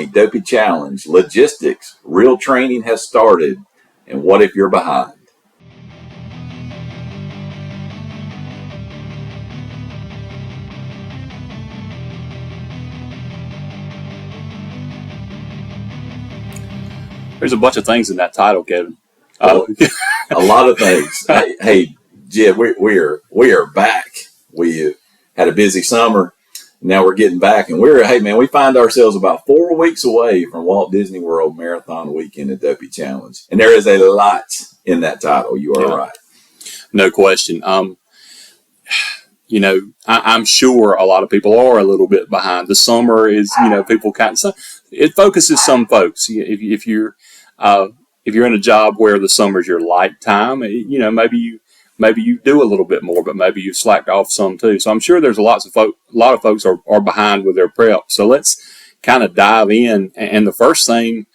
Dopey Challenge, logistics, real training has started, and what if you're behind? There's a bunch of things in that title, Kevin. A lot of things. Hey, Jed, we are back. We had a busy summer. Now we're getting back, and we find ourselves about 4 weeks away from Walt Disney World Marathon Weekend at Dopey Challenge. And there is a lot in that title. You are right. No question. I'm sure a lot of people are a little bit behind. The summer is, people it focuses some folks. If you're in a job where the summer's your light time, maybe you do a little bit more, but maybe you've slacked off some too. So I'm sure there's a lot of folks are behind with their prep. So let's kind of dive in. And the first thing,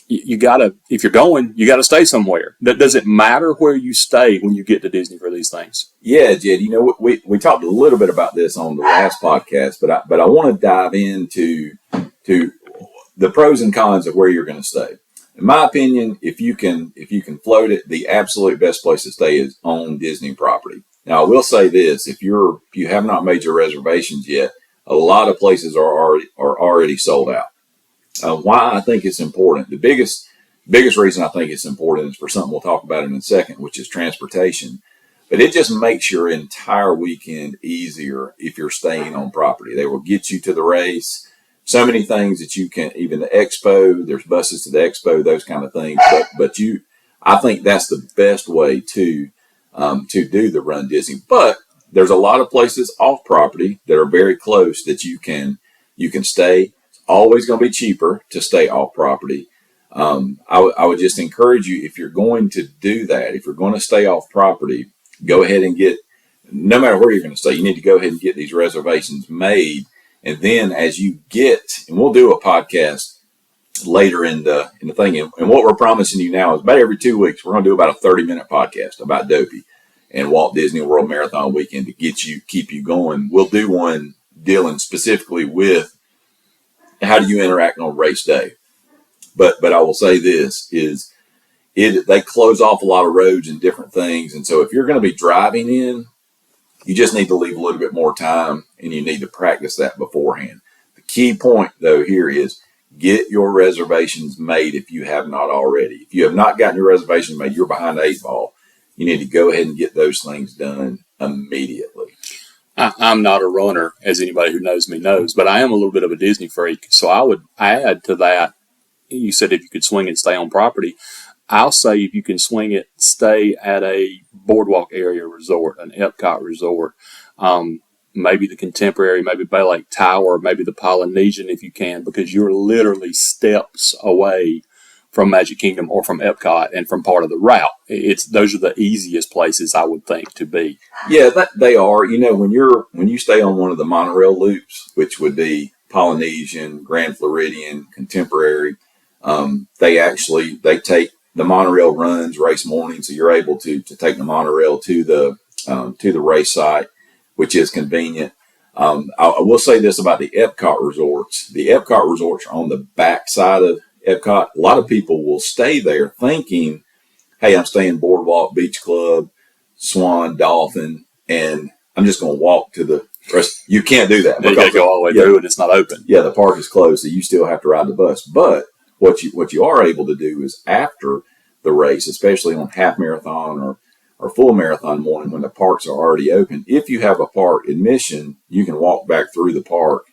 if you're going, you gotta stay somewhere. Does it matter where you stay when you get to Disney for these things? Yeah, Jed. We talked a little bit about this on the last podcast, but I want to dive into the pros and cons of where you're going to stay. In my opinion, if you can float it, the absolute best place to stay is on Disney property. Now, I will say this: if you have not made your reservations yet, a lot of places are already sold out. Why I think it's important, the biggest reason I think it's important is for something we'll talk about in a second, which is transportation. But it just makes your entire weekend easier if you're staying on property. They will get you to the race. So many things that you can, even the expo, there's buses to the expo, those kind of things. But I think that's the best way to do the Run Disney. But there's a lot of places off property that are very close that you can stay. It's always going to be cheaper to stay off property. I would just encourage you, if you're going to do that, if you're going to stay off property, go ahead and no matter where you're going to stay, you need to go ahead and get these reservations made. And then as you and we'll do a podcast later in the thing. And what we're promising you now is about every 2 weeks, we're going to do about a 30-minute podcast about Dopey and Walt Disney World Marathon Weekend to keep you going. We'll do one dealing specifically with how do you interact on race day. But I will say this is they close off a lot of roads and different things. And so if you're going to be driving in, you just need to leave a little bit more time, and you need to practice that beforehand. The key point, though, here is get your reservations made if you have not already. If you have not gotten your reservations made, you're behind the 8 ball. You need to go ahead and get those things done immediately. I'm not a runner, as anybody who knows me knows, but I am a little bit of a Disney freak. So I would add to that, you said if you could swing and stay on property. I'll say if you can swing it, stay at a boardwalk area resort, an Epcot resort, maybe the Contemporary, maybe Bay Lake Tower, maybe the Polynesian if you can, because you're literally steps away from Magic Kingdom or from Epcot and from part of the route. Those are the easiest places I would think to be. Yeah, they are. When you stay on one of the monorail loops, which would be Polynesian, Grand Floridian, Contemporary, they take the monorail runs race morning, so you're able to take the monorail to the race site, which is convenient. I will say this about the Epcot resorts. The Epcot resorts are on the back side of Epcot. A lot of people will stay there thinking, hey, I'm staying Boardwalk, Beach Club, Swan, Dolphin, and I'm just going to walk to the rest. You can't do that. You got to go all the way through and it's not open. Yeah, the park is closed, so you still have to ride the bus. But what you are able to do is after the race, especially on half marathon or full marathon morning when the parks are already open, if you have a park admission, you can walk back through the park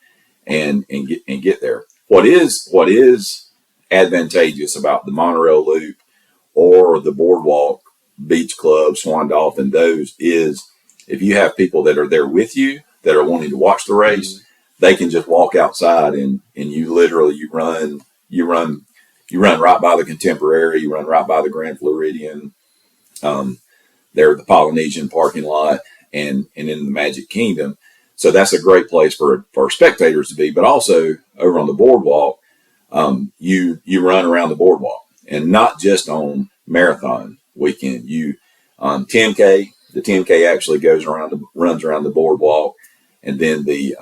and get there. What is advantageous about the monorail loop or the boardwalk, Beach Club, Swan, Dolphin, those is if you have people that are there with you that are wanting to watch the race, they can just walk outside and you literally run right by the Contemporary, you run right by the Grand Floridian, there the Polynesian parking lot, and in the Magic Kingdom. So that's a great place for spectators to be. But also over on the boardwalk, you run around the boardwalk, and not just on marathon weekend. 10K, the 10K actually runs around the boardwalk, and then the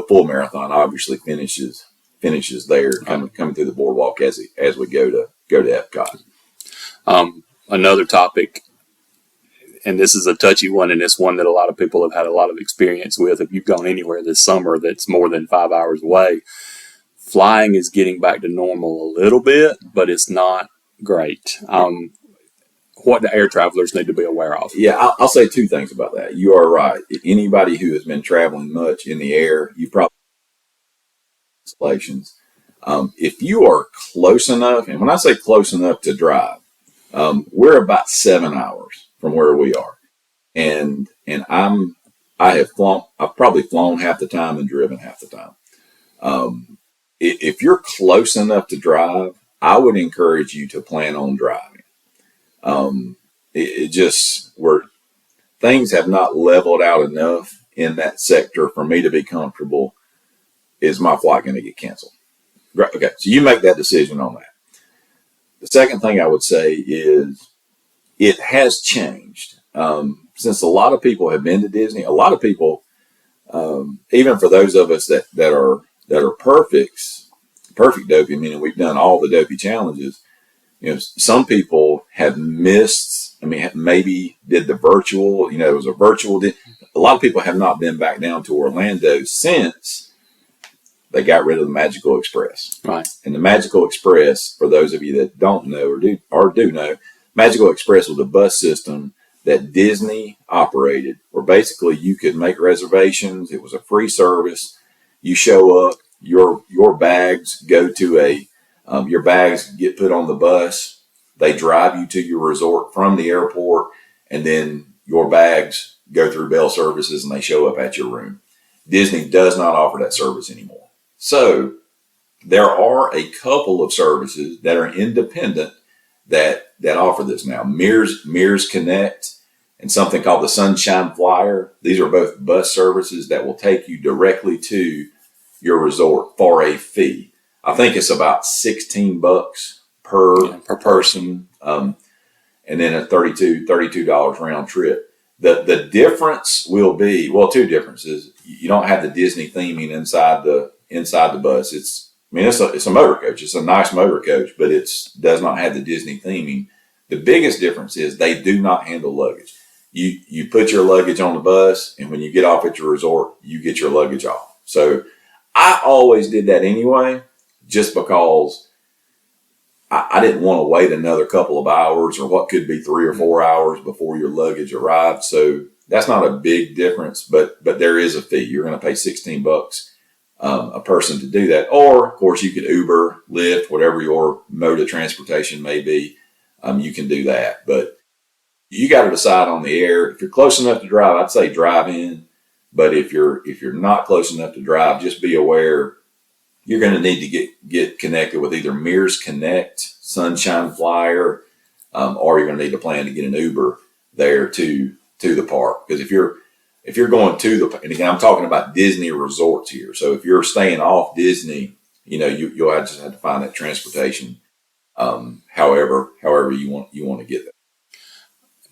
full marathon obviously finishes finishes there, coming through the boardwalk as we go to Epcot. Another topic, and this is a touchy one, and it's one that a lot of people have had a lot of experience with. If you've gone anywhere this summer that's more than 5 hours away, flying is getting back to normal a little bit, but it's not great. What do air travelers need to be aware of? Yeah, I'll say two things about that. You are right. Anybody who has been traveling much in the air, you probably installations. If you are close enough, and when I say close enough to drive, we're about 7 hours from where we are, and I've probably flown half the time and driven half the time. If you're close enough to drive, I would encourage you to plan on driving. Things have not leveled out enough in that sector for me to be comfortable. Is my flight going to get canceled? Right. Okay. So you make that decision on that. The second thing I would say is it has changed. Since a lot of people have been to Disney, a lot of people, even for those of us that are perfect Dopey, meaning we've done all the Dopey challenges, some people have missed, maybe did the virtual, it was a virtual. A lot of people have not been back down to Orlando since they got rid of the Magical Express. Right. And the Magical Express, for those of you that don't know or do know, Magical Express was a bus system that Disney operated, where basically you could make reservations. It was a free service. You show up, your bags go to your bags get put on the bus. They drive you to your resort from the airport, and then your bags go through Bell Services and they show up at your room. Disney does not offer that service anymore. So there are a couple of services that are independent that offer this now. Mears Connect and something called the Sunshine Flyer. These are both bus services that will take you directly to your resort for a fee. I think it's about $16 per person, and then a $32 round trip. The difference will be, well, two differences. You don't have the Disney theming inside the bus. It's a motor coach. It's a nice motor coach, but it does not have the Disney theming. The biggest difference is they do not handle luggage. You put your luggage on the bus, and when you get off at your resort, you get your luggage off. So I always did that anyway, just because I didn't want to wait another couple of hours or what could be 3 or 4 hours before your luggage arrived. So that's not a big difference, but there is a fee. You're going to pay $16 a person to do that. Or, of course, you could Uber, Lyft, whatever your mode of transportation may be. You can do that. But you got to decide on the air. If you're close enough to drive, I'd say drive in. But if you're not close enough to drive, just be aware you're going to need to get connected with either Mears Connect, Sunshine Flyer, or you're going to need to plan to get an Uber there to the park. Because if you're going to and again, I'm talking about Disney resorts here. So if you're staying off Disney, you'll just have to find that transportation. However you want to get there.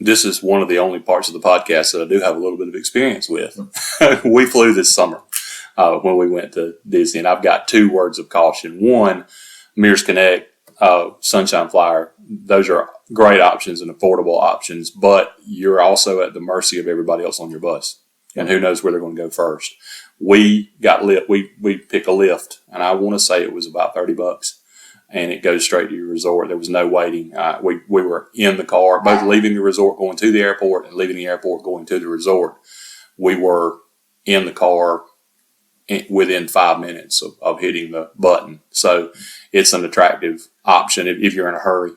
This is one of the only parts of the podcast that I do have a little bit of experience with. We flew this summer when we went to Disney, and I've got 2 words of caution. One, Mears Connect, Sunshine Flyer. Those are great options and affordable options, but you're also at the mercy of everybody else on your bus, and who knows where they're going to go first. We got lit. We pick a lift, and I want to say it was about $30. And it goes straight to your resort. There was no waiting. We were in the car, both leaving the resort, going to the airport, and leaving the airport, going to the resort. We were in the car within 5 minutes of hitting the button. So it's an attractive option if you're in a hurry.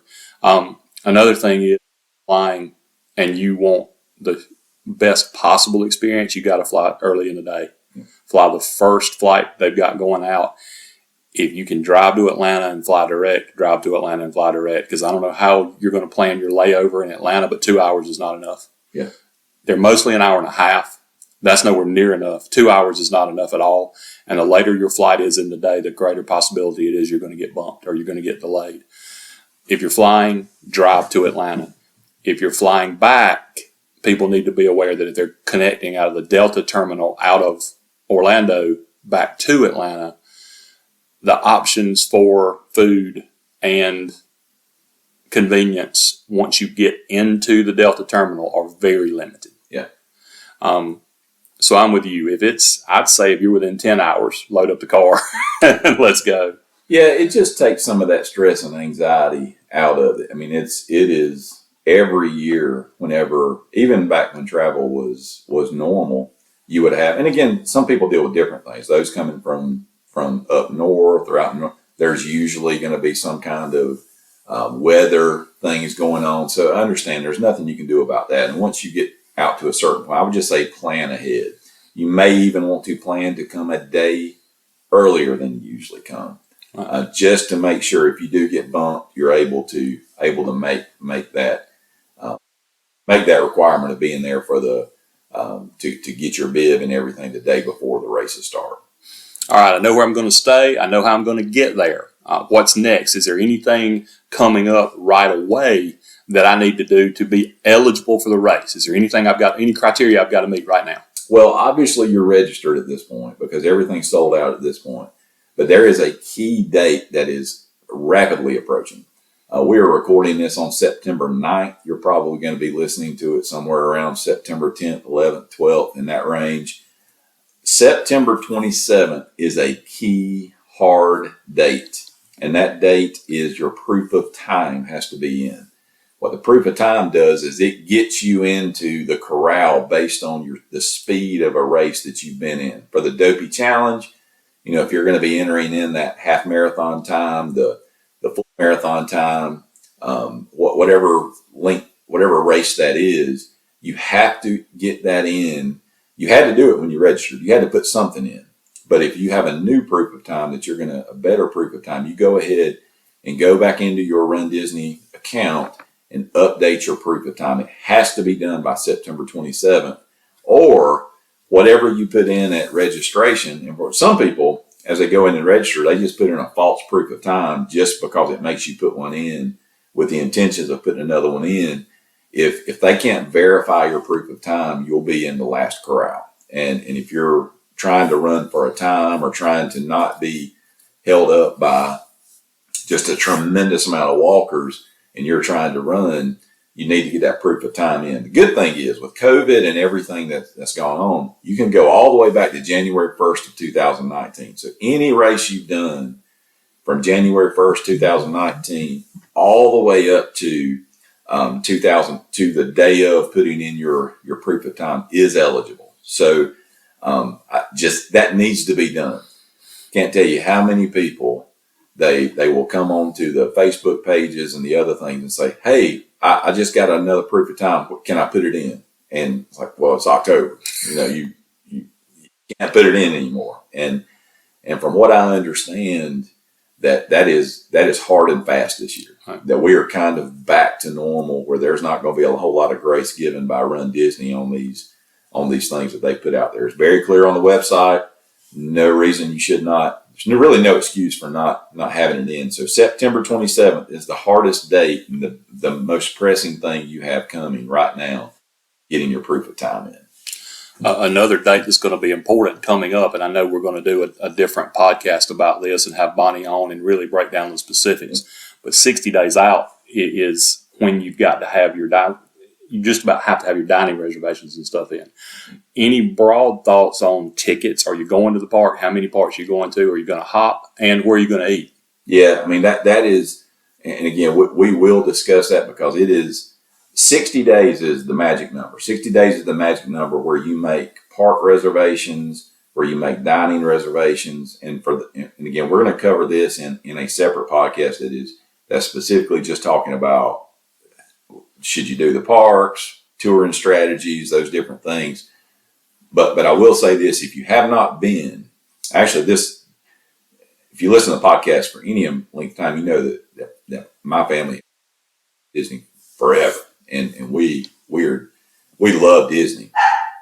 Another thing is flying, and you want the best possible experience, you got to fly early in the day. Fly the first flight they've got going out. If you can drive to Atlanta and fly direct, drive to Atlanta and fly direct. Because I don't know how you're going to plan your layover in Atlanta, but 2 hours is not enough. Yeah. They're mostly an hour and a half. That's nowhere near enough. 2 hours is not enough at all. And the later your flight is in the day, the greater possibility it is you're going to get bumped or you're going to get delayed. If you're flying, drive to Atlanta. If you're flying back, people need to be aware that if they're connecting out of the Delta terminal out of Orlando back to Atlanta, the options for food and convenience once you get into the Delta terminal are very limited. Yeah. So I'm with you. I'd say if you're within 10 hours, load up the car and let's go. Yeah, it just takes some of that stress and anxiety out of it. I mean, it is every year, whenever, even back when travel was normal, you would have, and again, some people deal with different things. Those coming from up north or out north, there's usually going to be some kind of weather things going on. So I understand there's nothing you can do about that. And once you get out to a certain point, I would just say plan ahead. You may even want to plan to come a day earlier than you usually come, just to make sure if you do get bumped, you're able to make that requirement of being there for the to get your bib and everything the day before the races start. All right, I know where I'm going to stay. I know how I'm going to get there. What's next? Is there anything coming up right away that I need to do to be eligible for the race? Is there any criteria I've got to meet right now? Well, obviously you're registered at this point because everything's sold out at this point. But there is a key date that is rapidly approaching. We are recording this on September 9th. You're probably going to be listening to it somewhere around September 10th, 11th, 12th, in that range. September 27th is a key hard date. And that date is your proof of time has to be in. What the proof of time does is it gets you into the corral based on the speed of a race that you've been in. For the Dopey Challenge, if you're going to be entering in that half marathon time, the full marathon time, whatever race that is, you have to get that in. You had to do it when you registered. You had to put something in. But if you have a new proof of time a better proof of time, you go ahead and go back into your Run Disney account and update your proof of time. It has to be done by September 27th, or whatever you put in at registration. And for some people, as they go in and register, they just put in a false proof of time just because it makes you put one in with the intentions of putting another one in. If they can't verify your proof of time, you'll be in the last corral. And if you're trying to run for a time or trying to not be held up by just a tremendous amount of walkers and you're trying to run, you need to get that proof of time in. The good thing is with COVID and everything that's gone on, you can go all the way back to January 1st of 2019. So any race you've done from January 1st, 2019, all the way up to 2000 to the day of putting in your proof of time is eligible. So that needs to be done. Can't tell you how many people they will come on to the Facebook pages and the other things and say, hey, I just got another proof of time. Can I put it in? And it's like, well, it's October. You can't put it in anymore. And from what I understand, that is hard and fast this year. Right. That we are kind of back to normal, where there's not going to be a whole lot of grace given by Run Disney on these things that they put out there. It's very clear on the website. No reason you should not. There's really no excuse for not having it in. So September 27th is the hardest date and the most pressing thing you have coming right now, getting your proof of time in. Another date that's going to be important coming up, and I know we're going to do a different podcast about this and have Bonnie on and really break down the specifics. But 60 days out is when you've got to have you just about have to have your dining reservations and stuff in. Any broad thoughts on tickets? Are you going to the park? How many parks are you going to? Are you going to hop? And where are you going to eat? Yeah, I mean, that is, and again, we will discuss that because it is 60 days is the magic number. 60 days is the magic number where you make park reservations, where you make dining reservations. And again, we're going to cover this in a separate podcast that's specifically just talking about should you do the parks, touring strategies, those different things. But I will say this, if you have not been, actually if you listen to the podcast for any length of time, you know that my family Disney forever. And we love Disney.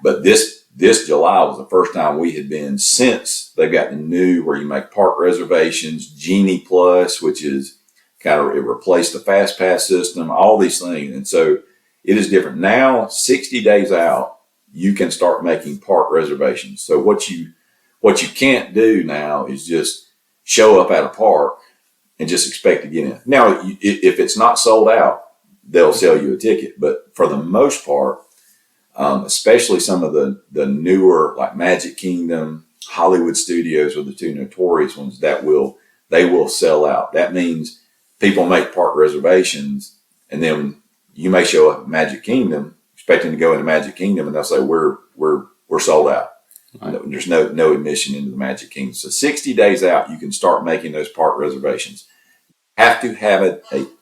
But this July was the first time we had been since they've got the new where you make park reservations, Genie Plus, which is it replaced the Fast Pass system, all these things. And so it is different. Now, 60 days out, you can start making park reservations. So what you can't do now is just show up at a park and just expect to get in. Now, if it's not sold out, they'll sell you a ticket. But for the most part, especially some of the newer, like Magic Kingdom, Hollywood Studios are the two notorious ones they will sell out. That means people make park reservations, and then you may show up at Magic Kingdom expecting to go into Magic Kingdom, and they'll say we're sold out. Right. There's no admission into the Magic Kingdom. So 60 days out, you can start making those park reservations. Have to have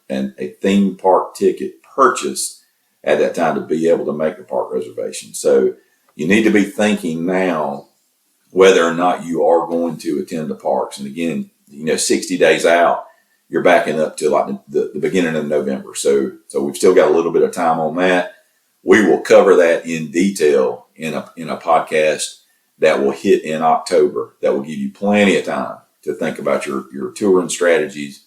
a theme park ticket purchased at that time to be able to make the park reservation. So you need to be thinking now whether or not you are going to attend the parks. And again, 60 days out, you're backing up to like the beginning of November. So we've still got a little bit of time on that. We will cover that in detail in a podcast that will hit in October. That will give you plenty of time to think about your touring strategies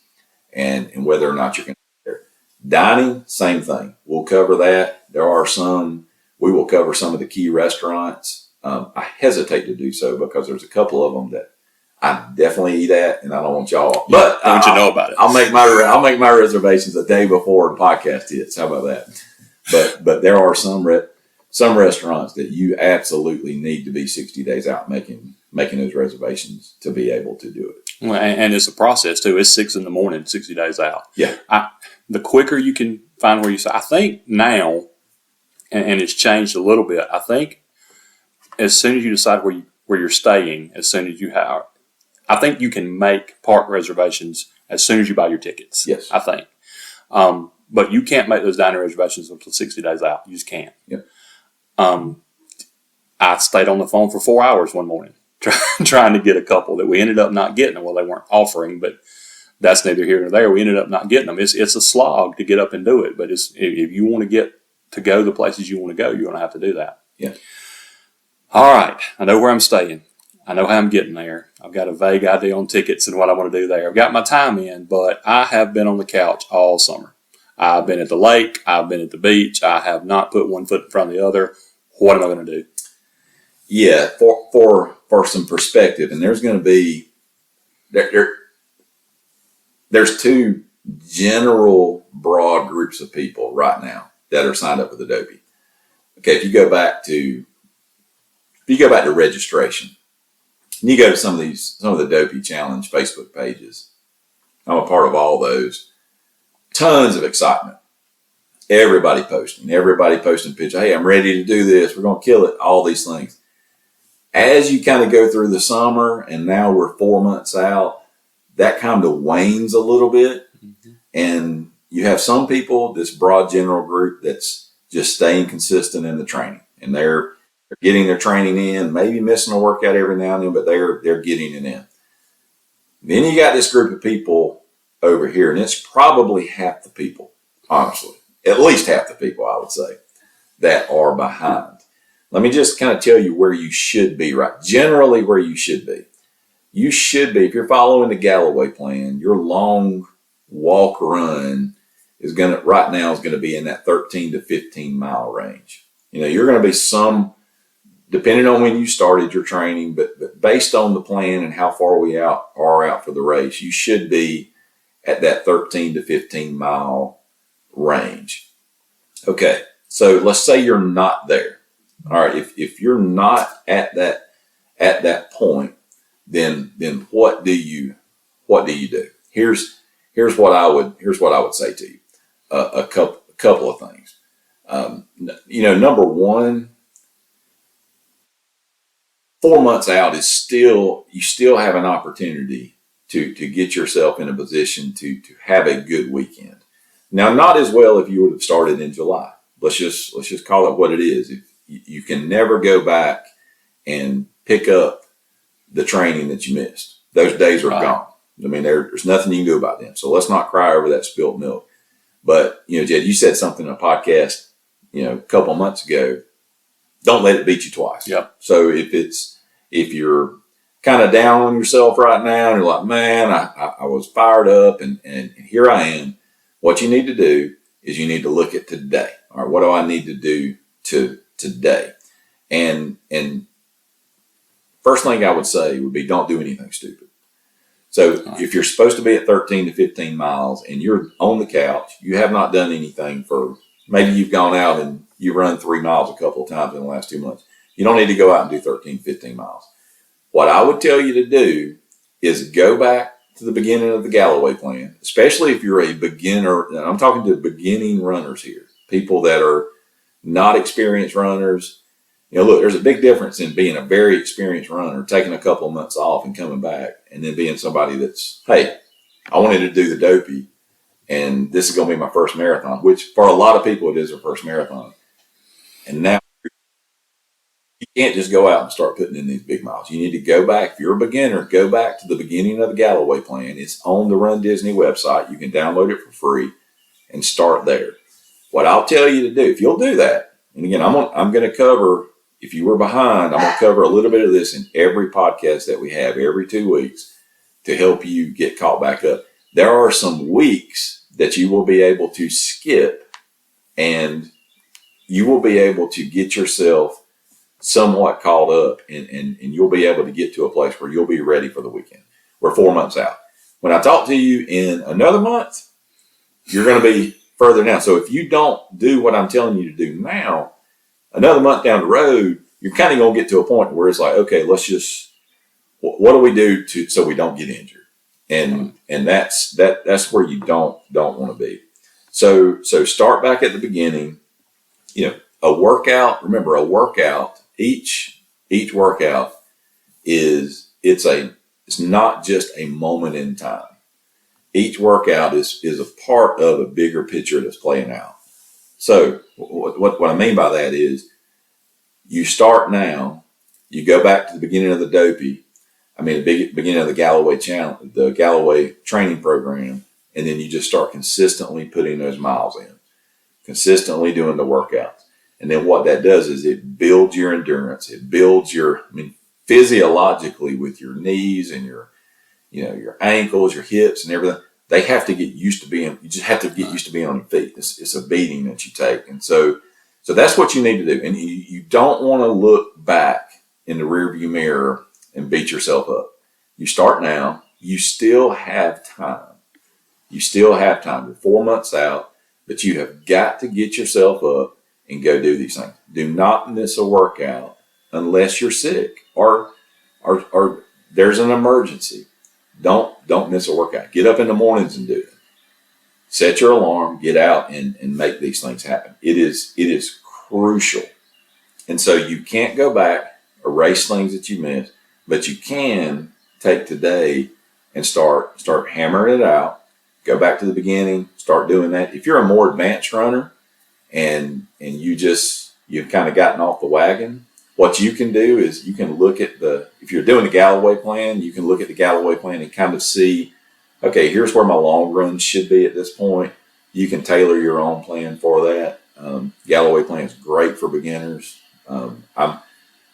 and whether or not you're going to be there. Dining, same thing. We'll cover that. We will cover some of the key restaurants. I hesitate to do so because there's a couple of them that I definitely eat at, and I don't want y'all. But I want you to know about it. I'll make my reservations a day before the podcast hits. How about that? But there are some restaurants that you absolutely need to be 60 days out making those reservations to be able to do it. Well, and it's a process too. It's 6 a.m, 60 days out. Yeah. The quicker you can find where you say, I think now, and it's changed a little bit. I think as soon as you decide where you're staying, as soon as you have, I think you can make park reservations as soon as you buy your tickets. Yes. I think. But you can't make those dining reservations until 60 days out. You just can't. Yep. I stayed on the phone for 4 hours one morning trying to get a couple that we ended up not getting. Well, they weren't offering, but that's neither here nor there. We ended up not getting them. It's a slog to get up and do it, but if you want to go the places you want to go, you're going to have to do that. Yeah. All right. I know where I'm staying. I know how I'm getting there. I've got a vague idea on tickets and what I want to do there. I've got my time in, but I have been on the couch all summer. I've been at the lake. I've been at the beach. I have not put one foot in front of the other. What am I going to do? Yeah, for some perspective, and there's going to be there's two general broad groups of people right now that are signed up with the Dopey. Okay, if you go back to registration, and you go to some of the Dopey Challenge Facebook pages, I'm a part of all those. Tons of excitement. Everybody posting pictures. Hey, I'm ready to do this. We're going to kill it. All these things. As you kind of go through the summer, and now we're 4 months out, that kind of wanes a little bit. Mm-hmm. And you have some people, this broad general group, that's just staying consistent in the training. And they're getting their training in, maybe missing a workout every now and then, but they're getting it in. Then you got this group of people over here, and it's probably half the people, honestly, at least half the people, I would say, that are behind. Let me just kind of tell you where you should be, right? Generally where you should be. You should be, if you're following the Galloway plan, your long walk run right now is going to be in that 13 to 15 mile range. You're going to be depending on when you started your training, but based on the plan and how far we are out for the race, you should be at that 13 to 15 mile range. Okay, so let's say you're not there. All right, if you're not at that point, then what do you do? Here's what I would say to you. A couple of things. Number one, 4 months out you still have an opportunity to get yourself in a position to have a good weekend. Now, not as well if you would have started in July. Let's just call it what it is. You can never go back and pick up the training that you missed. Those days are gone. I mean, there's nothing you can do about them. So let's not cry over that spilt milk. But, Jed, you said something in a podcast, a couple of months ago. Don't let it beat you twice. Yep. So if you're kind of down on yourself right now and you're like, man, I was fired up and here I am. What you need to do is you need to look at today. All right, what do I need to do today? And first thing I would say would be don't do anything stupid. So if you're supposed to be at 13 to 15 miles and you're on the couch, you have not done anything for, maybe you've gone out and you run 3 miles a couple of times in the last 2 months. You don't need to go out and do 13, 15 miles. What I would tell you to do is go back to the beginning of the Galloway plan, especially if you're a beginner. And I'm talking to beginning runners here, people that are not experienced runners. Look, there's a big difference in being a very experienced runner, taking a couple of months off and coming back, and then being somebody that's, hey, I wanted to do the Dopey, and this is going to be my first marathon, which for a lot of people it is their first marathon. And now you can't just go out and start putting in these big miles. You need to go back. If you're a beginner, go back to the beginning of the Galloway plan. It's on the Run Disney website. You can download it for free and start there. What I'll tell you to do, if you'll do that, and again, I'm going to cover, if you were behind, I'm going to cover a little bit of this in every podcast that we have every 2 weeks to help you get caught back up. There are some weeks that you will be able to skip, and you will be able to get yourself somewhat caught up, and you'll be able to get to a place where you'll be ready for the weekend. We're 4 months out. When I talk to you in another month, you're going to be further down. So if you don't do what I'm telling you to do now, another month down the road, you're kind of going to get to a point where it's like, okay, let's just, what do we do so we don't get injured? And that's where you don't want to be. So start back at the beginning. A workout. Remember, a workout. Each workout it's not just a moment in time. Each workout is a part of a bigger picture that's playing out. So what I mean by that is, you start now. You go back to the beginning of the Dopey. The beginning of the Galloway channel, the Galloway training program, and then you just start consistently putting those miles in, consistently doing the workouts. And then what that does is it builds your endurance. It builds physiologically with your knees and your ankles, your hips, and everything. They have to get used to being. You just have to get used to being on your feet. It's a beating that you take, and so that's what you need to do. And you don't want to look back in the rearview mirror and beat yourself up. You start now. You still have time. You're 4 months out, but you have got to get yourself up and go do these things. Do not miss a workout unless you're sick or there's an emergency. Don't miss a workout. Get up in the mornings and do it. Set your alarm, get out and make these things happen. It is crucial. And so you can't go back, erase things that you missed, but you can take today and start hammering it out. Go back to the beginning, start doing that. If you're a more advanced runner and you've kind of gotten off the wagon, what you can do is you can look at if you're doing the Galloway plan, you can look at the Galloway plan and kind of see, okay, here's where my long run should be at this point. You can tailor your own plan for that. Galloway plan is great for beginners.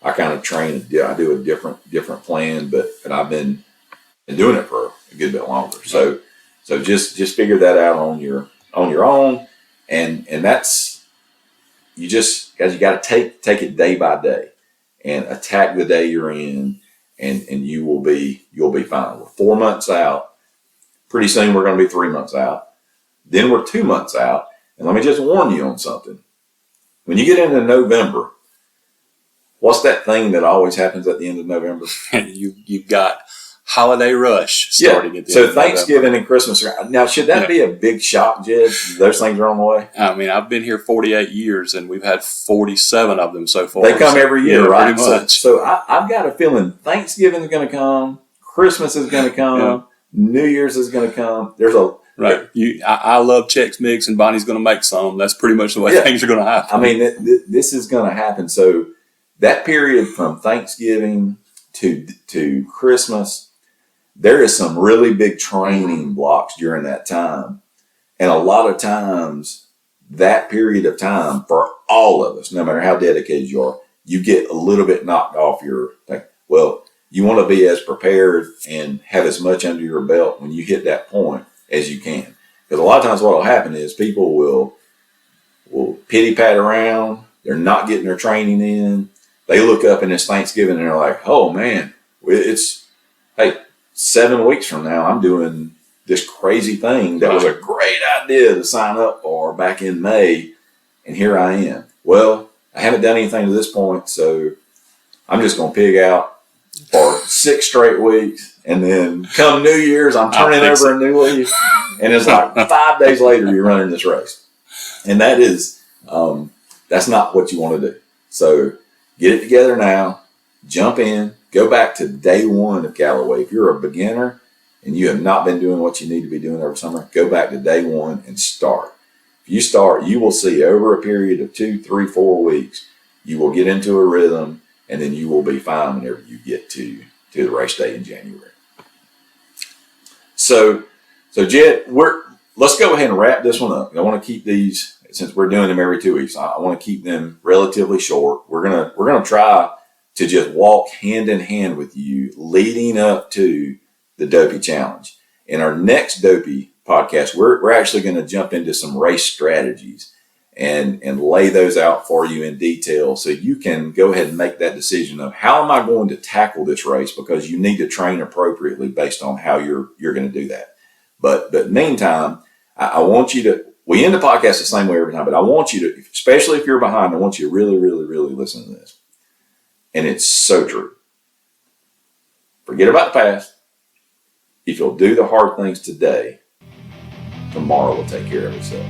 I kind of train, I do a different plan, but I've been doing it for a good bit longer. So just figure that out on your own, and that's, you got to take it day by day and attack the day you're in, and you'll be fine. We're 4 months out. Pretty soon we're going to be 3 months out. Then we're 2 months out. And let me just warn you on something. When you get into November, what's that thing that always happens at the end of November? You've got holiday rush starting at the end of Thanksgiving November. and Christmas. Now, should that be a big shock, Jed? Those things are on the way? I've been here 48 years, and we've had 47 of them so far. They come every year, right? Pretty much. So I've got a feeling Thanksgiving is going to come, Christmas is going to come, New Year's is going to come. Right. I love Chex Mix, and Bonnie's going to make some. That's pretty much the way things are going to happen. This is going to happen. So that period from Thanksgiving to Christmas, there is some really big training blocks during that time. And a lot of times, that period of time for all of us, no matter how dedicated you are, you get a little bit knocked off your thing. Well, you want to be as prepared and have as much under your belt when you hit that point as you can. Because a lot of times what will happen is people will pity pat around. They're not getting their training in. They look up and it's Thanksgiving and they're like, oh man, it's 7 weeks from now, I'm doing this crazy thing that was a great idea to sign up for back in May, and here I am. Well, I haven't done anything to this point, so I'm just going to pig out for 6 straight weeks, and then come New Year's, I'm turning over a new leaf, and it's like 5 days later you're running this race, and that is that's not what you want to do. So get it together now, jump in, go back to day one of Callaway. If you're a beginner and you have not been doing what you need to be doing over summer, go back to day one and start. If you start, you will see over a period of 2, 3, 4 weeks, you will get into a rhythm, and then you will be fine whenever you get to the race day in January. So Jed, let's go ahead and wrap this one up. I want to keep these, since we're doing them every 2 weeks, I want to keep them relatively short. We're gonna try to just walk hand in hand with you leading up to the Dopey Challenge. In our next Dopey podcast, we're actually going to jump into some race strategies and lay those out for you in detail, so you can go ahead and make that decision of how am I going to tackle this race, because you need to train appropriately based on how you're going to do that. But meantime, I want you to, we end the podcast the same way every time, but I want you to, especially if you're behind, I want you to really, really, really listen to this. And it's so true. Forget about the past. If you'll do the hard things today, tomorrow will take care of itself.